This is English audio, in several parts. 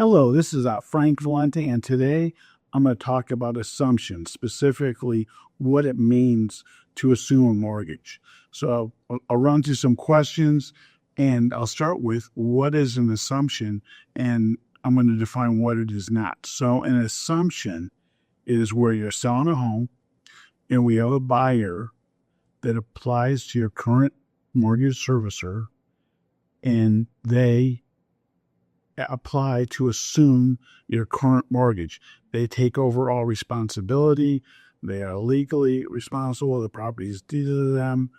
Hello, this is Frank Valente, and today I'm going to talk about assumptions, specifically what it means to assume a mortgage. So I'll run through some questions, and I'll start with what is an assumption, and I'm going to define what it is not. So an assumption is where you're selling a home, and we have a buyer that applies to your current mortgage servicer, and they apply to assume your current mortgage. They take over all responsibility. They are legally responsible. The property is deeded to them.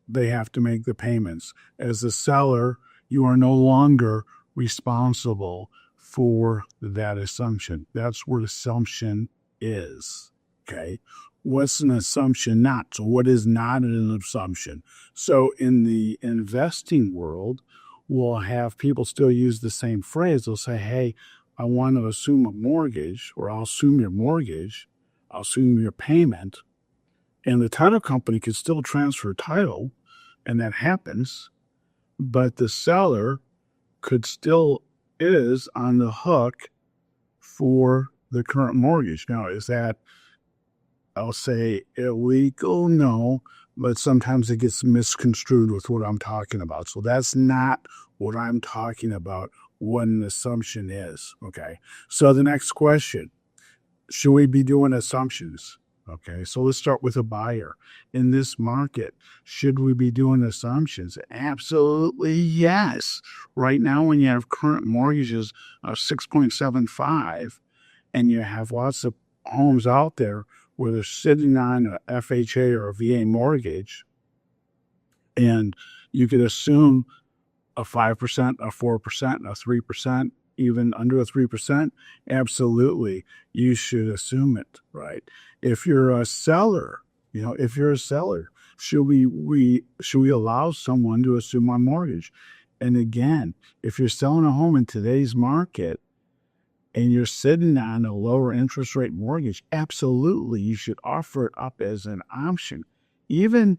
They have to make the payments. As the seller, you are no longer responsible for that assumption. That's what assumption is. Okay. What's an assumption not? So what is not an assumption? So in the investing world, we'll have people still use the same phrase. They'll say, hey, I want to assume a mortgage, or I'll assume your mortgage, I'll assume your payment. And the title company could still transfer title, and that happens, but the seller is on the hook for the current mortgage. Now, is that, I'll say, illegal? No, but sometimes it gets misconstrued with what I'm talking about. So that's not what I'm talking about, what an assumption is. Okay. So the next question, should we be doing assumptions? Okay. So let's start with a buyer. In this market, should we be doing assumptions? Absolutely yes. Right now, when you have current mortgages of 6.75 and you have lots of homes out there where they're sitting on a FHA or a VA mortgage, and you could assume a 5%, a 4%, a 3%, even under a 3%, absolutely, you should assume it, right? If you're a seller, should we allow someone to assume my mortgage? And again, if you're selling a home in today's market, and you're sitting on a lower interest rate mortgage, absolutely, you should offer it up as an option. Even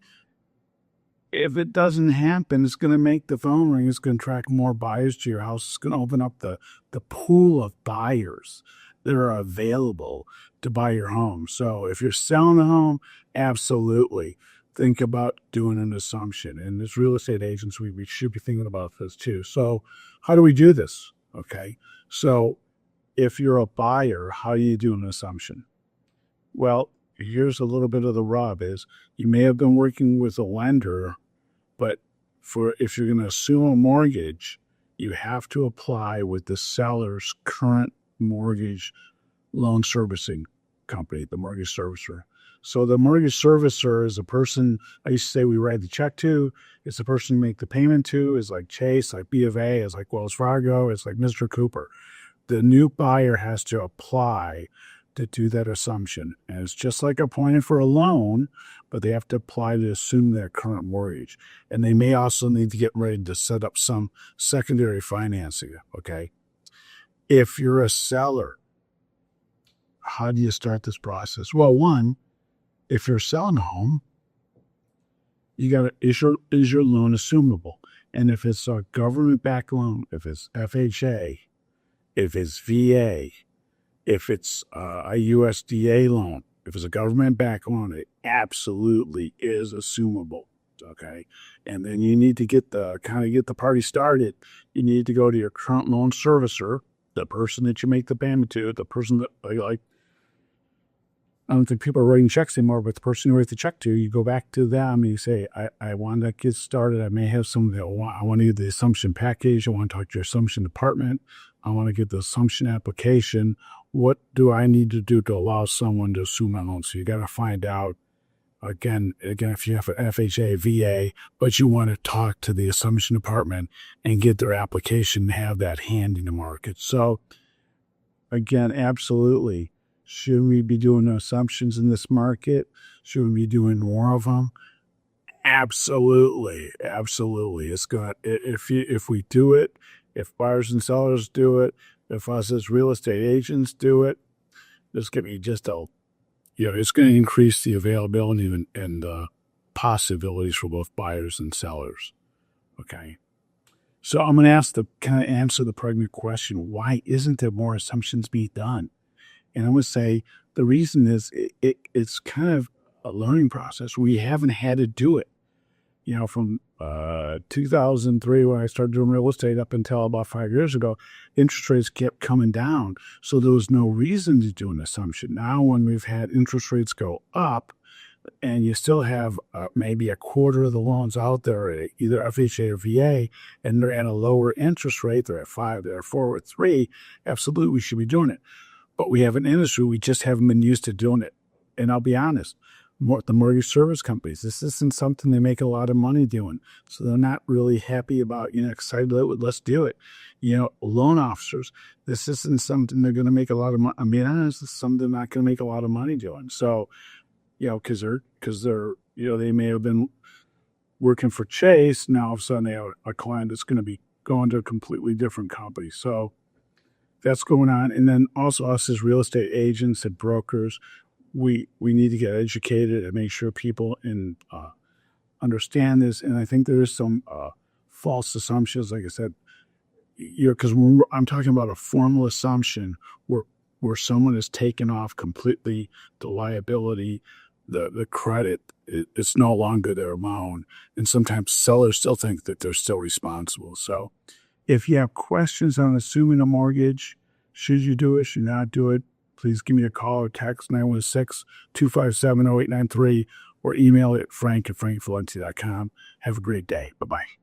if it doesn't happen, it's going to make the phone ring. It's going to attract more buyers to your house. It's going to open up the pool of buyers that are available to buy your home. So if you're selling a home, absolutely, think about doing an assumption. And as real estate agents, we should be thinking about this too. So how do we do this? Okay, so if you're a buyer, how do you do an assumption? Well, here's a little bit of the rub is you may have been working with a lender, but if you're going to assume a mortgage, you have to apply with the seller's current mortgage loan servicing company, the mortgage servicer. So the mortgage servicer is a person I used to say we write the check to. It's the person you make the payment to. It's like Chase, like B of A, it's like Wells Fargo, it's like Mr. Cooper. The new buyer has to apply to do that assumption. And it's just like applying for a loan, but they have to apply to assume their current mortgage. And they may also need to get ready to set up some secondary financing, okay? If you're a seller, how do you start this process? Well, one, if you're selling a home, you got to, is your loan assumable? And if it's a government-backed loan, if it's FHA, if it's VA, if it's a USDA loan, if it's a government-backed loan, it absolutely is assumable, okay? And then you need to get the party started. You need to go to your current loan servicer, the person that you make the payment to, the person that, like, I don't think people are writing checks anymore, but the person you write the check to, you go back to them and you say, I want to get started. I may have some, I want to get the assumption package. I want to talk to your assumption department. I want to get the assumption application. What do I need to do to allow someone to assume my loan? So you got to find out, again, if you have an FHA, VA, but you want to talk to the assumption department and get their application and have that hand in the market. So again, absolutely. Should we be doing assumptions in this market? Should we be doing more of them? Absolutely. Absolutely. It's going to, if we do it, if buyers and sellers do it, if us as real estate agents do it, there's going to be just it's going to increase the availability and possibilities for both buyers and sellers. Okay. So I'm going to answer the pregnant question, why isn't there more assumptions being done? And I'm going to say the reason is it's kind of a learning process. We haven't had to do it. From 2003, when I started doing real estate up until about 5 years ago, interest rates kept coming down. So there was no reason to do an assumption. Now, when we've had interest rates go up, and you still have maybe a quarter of the loans out there at either FHA or VA, and they're at a lower interest rate, they're at 5, they're at 4 or 3, absolutely we should be doing it. But we have an industry, we just haven't been used to doing it. And I'll be honest, the mortgage service companies, this isn't something they make a lot of money doing. So they're not really happy about, excited, let's do it. Loan officers, this isn't something they're going to make a lot of money. I'm being honest, this is something they're not going to make a lot of money doing. So, because they're, they may have been working for Chase. Now all of a sudden they have a client that's going to be going to a completely different company. So that's going on. And then also us as real estate agents and brokers, we need to get educated and make sure people understand this. And I think there is some false assumptions, like I said, because I'm talking about a formal assumption where someone is taken off completely the liability, the credit. It's no longer their amount. And sometimes sellers still think that they're still responsible. So if you have questions on assuming a mortgage, should you do it, should not do it, please give me a call or text 916-257-0893 or email it frank@frankvalenti.com. Have a great day. Bye-bye.